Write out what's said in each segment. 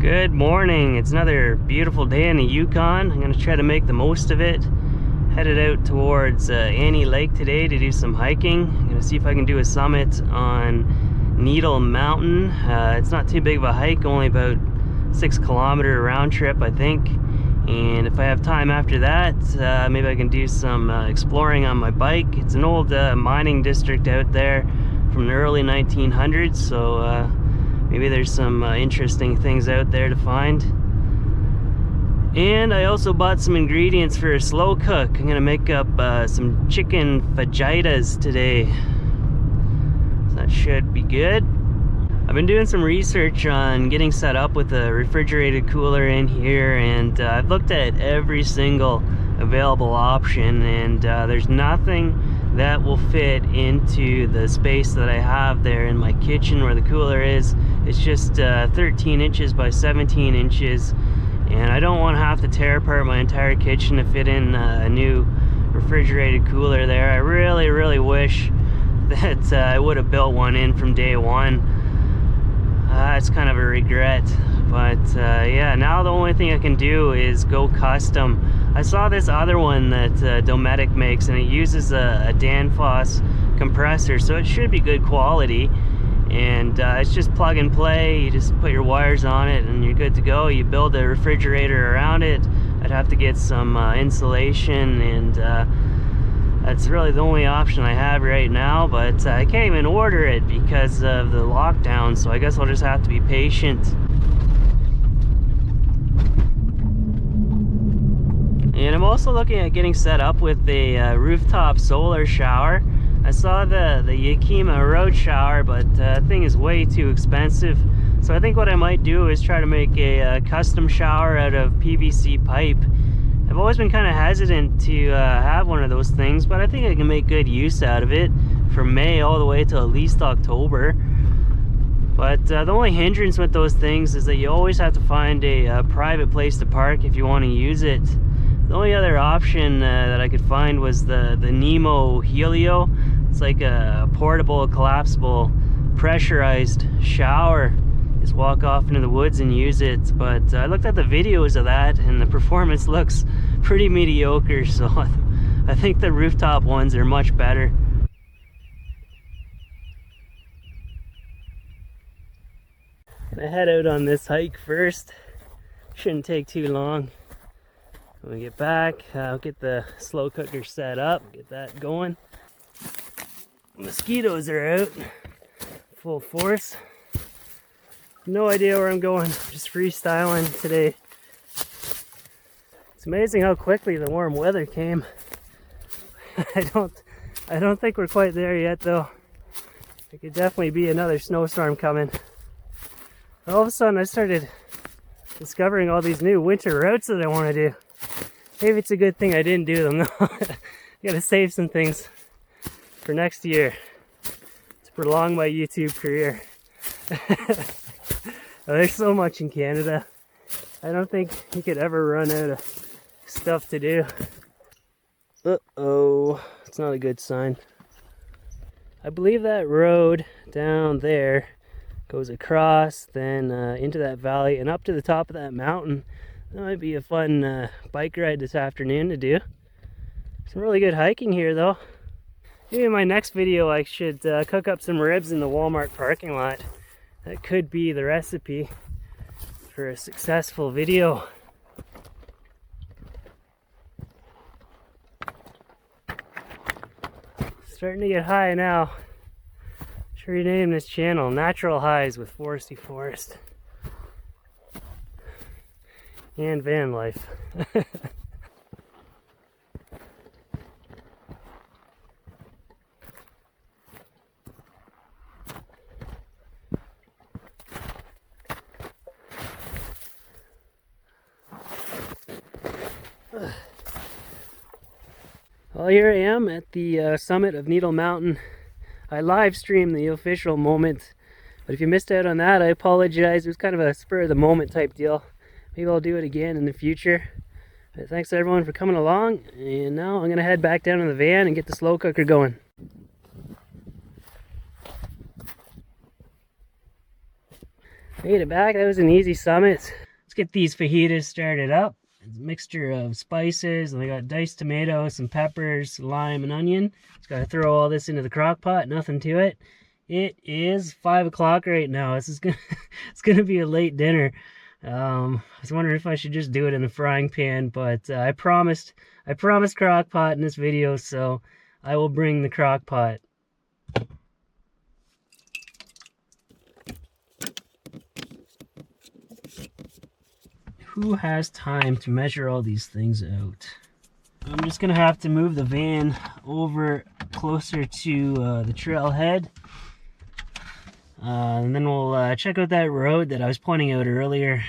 Good morning. It's another beautiful day in the Yukon. I'm going to try to make the most of it. Headed out towards Annie Lake today to do some hiking. I'm going to see if I can do a summit on Needle Mountain. It's not too big of a hike, only about 6 kilometer round trip, I think. And if I have time after that, maybe I can do some exploring on my bike. It's an old mining district out there from the early 1900s, so maybe there's some interesting things out there to find. And I also bought some ingredients for a slow cook. I'm gonna make up some chicken fajitas today. So that should be good. I've been doing some research on getting set up with a refrigerated cooler in here, and I've looked at every single available option, and there's nothing that will fit into the space that I have there in my kitchen where the cooler is. It's just 13 inches by 17 inches, and I don't want to have to tear apart my entire kitchen to fit in a new refrigerated cooler there. I really wish that I would have built one in from day one. It's kind of a regret, but yeah, now the only thing I can do is go custom. I saw this other one that Dometic makes, and it uses a Danfoss compressor, so it should be good quality, and it's just plug and play. You just put your wires on it and you're good to go. You build a refrigerator around it. I'd have to get some insulation, and that's really the only option I have right now, but I can't even order it because of the lockdown, so I guess I'll just have to be patient. And I'm also looking at getting set up with a rooftop solar shower. I saw the Yakima road shower, but that thing is way too expensive. So I think what I might do is try to make a custom shower out of PVC pipe. I've always been kind of hesitant to have one of those things, but I think I can make good use out of it from May all the way to at least October. But the only hindrance with those things is that you always have to find a private place to park if you want to use it. The only other option that I could find was the Nemo Helio. It's like a portable, collapsible, pressurized shower. Just walk off into the woods and use it. But I looked at the videos of that, and the performance looks pretty mediocre, so I think the rooftop ones are much better. Gonna head out on this hike first. Shouldn't take too long. When we get back, I'll get the slow cooker set up, get that going. Mosquitoes are out, full force. No idea where I'm going, just freestyling today. It's amazing how quickly the warm weather came. I don't think we're quite there yet though. There could definitely be another snowstorm coming. All of a sudden I started discovering all these new winter routes that I want to do. Maybe it's a good thing I didn't do them though. I gotta save some things for next year to prolong my YouTube career. There's so much in Canada. I don't think you could ever run out of stuff to do. Uh-oh, it's not a good sign. I believe that road down there goes across, then into that valley and up to the top of that mountain. That might be a fun bike ride this afternoon to do. Some really good hiking here though. Maybe in my next video I should cook up some ribs in the Walmart parking lot. That could be the recipe for a successful video. Starting to get high now. Should rename this channel Natural Highs with Foresty Forest. And van life. Well, here I am at the summit of Needle Mountain. I live streamed the official moment, but if you missed out on that, I apologize. It was kind of a spur of the moment type deal. Maybe I'll do it again in the future. But thanks to everyone for coming along, and now I'm gonna head back down in the van and get the slow cooker going. Made it back. That was an easy summit. Let's get these fajitas started up. It's a mixture of spices, and I got diced tomatoes, some peppers, lime, and onion. Just gotta throw all this into the crock pot, nothing to it. It is 5 o'clock right now. This is gonna it's gonna be a late dinner. I was wondering if I should just do it in the frying pan, but I promised crock pot in this video, so I will bring the crock pot. Who has time to measure all these things out? I'm just gonna have to move the van over closer to the trailhead, and then we'll check out that road that I was pointing out earlier.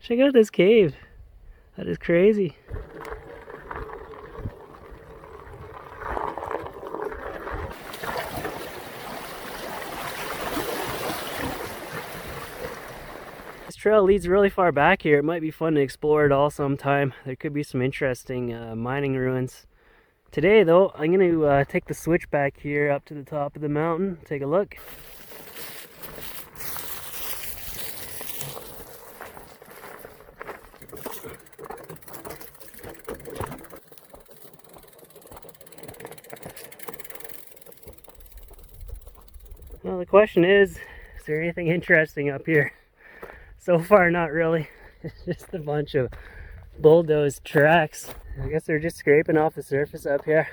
Check out this cave. That is crazy. This trail leads really far back here. It might be fun to explore it all sometime. There could be some interesting mining ruins. Today though, I'm going to take the switch back here up to the top of the mountain, take a look. Well, the question is there anything interesting up here? So far, not really. It's just a bunch of bulldozed tracks. I guess they're just scraping off the surface up here.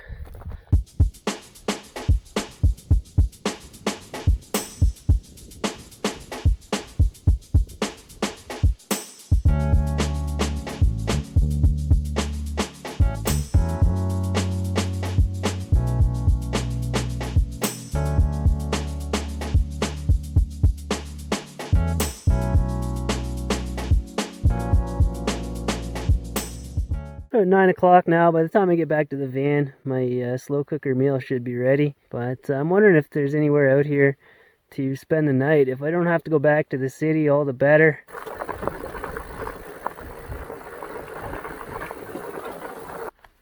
About 9 o'clock now. By the time I get back to the van, my slow cooker meal should be ready. But I'm wondering if there's anywhere out here to spend the night. If I don't have to go back to the city, all the better.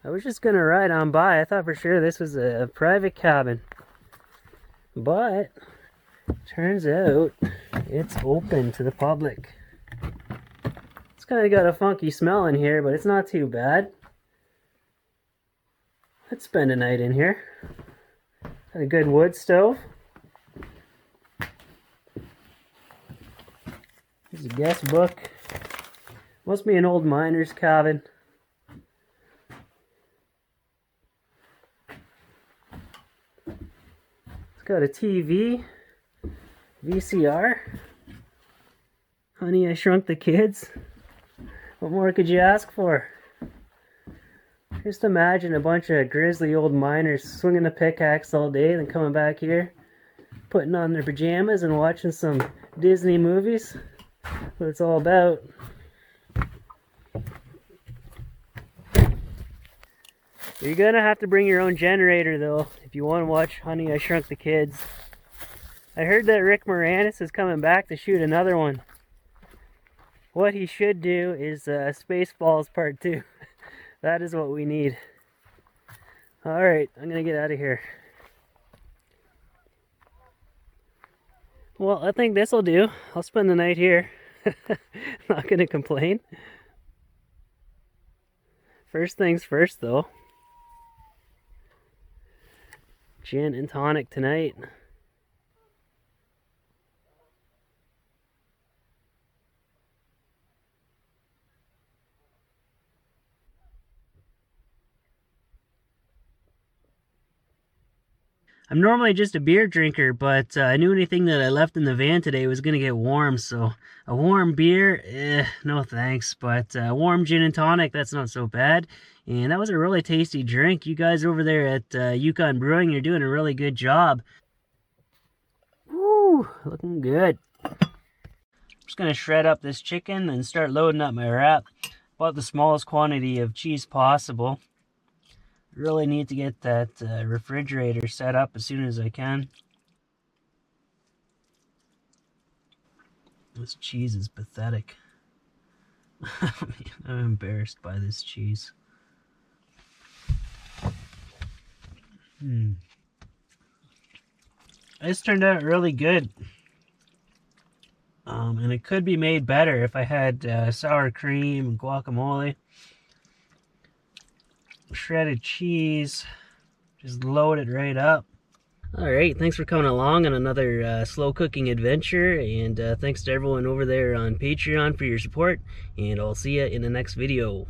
I was just gonna ride on by. I thought for sure this was a private cabin. But turns out it's open to the public. It's kind of got a funky smell in here, but it's not too bad. Let's spend a night in here. Got a good wood stove. There's a guest book. Must be an old miner's cabin. It's got a TV, VCR. Honey, I Shrunk the Kids. What more could you ask for? Just imagine a bunch of grizzly old miners swinging a pickaxe all day, then coming back here, putting on their pajamas and watching some Disney movies. That's what it's all about. You're gonna have to bring your own generator though, if you want to watch Honey, I Shrunk the Kids. I heard that Rick Moranis is coming back to shoot another one. What he should do is Spaceballs Part 2. That is what we need. Alright, I'm gonna get out of here. Well, I think this'll do. I'll spend the night here. Not gonna complain. First things first though. Gin and tonic tonight. I'm normally just a beer drinker, but I knew anything that I left in the van today was going to get warm, so a warm beer, no thanks, but a warm gin and tonic, that's not so bad. And that was a really tasty drink. You guys over there at Yukon Brewing, you're doing a really good job. Woo, looking good. Just going to shred up this chicken and start loading up my wrap. About the smallest quantity of cheese possible. Really need to get that refrigerator set up as soon as I can. This cheese is pathetic. I'm embarrassed by this cheese. This turned out really good. And it could be made better if I had sour cream and guacamole, shredded cheese, just load it right up. Alright, thanks for coming along on another slow cooking adventure, and thanks to everyone over there on Patreon for your support, and I'll see you in the next video.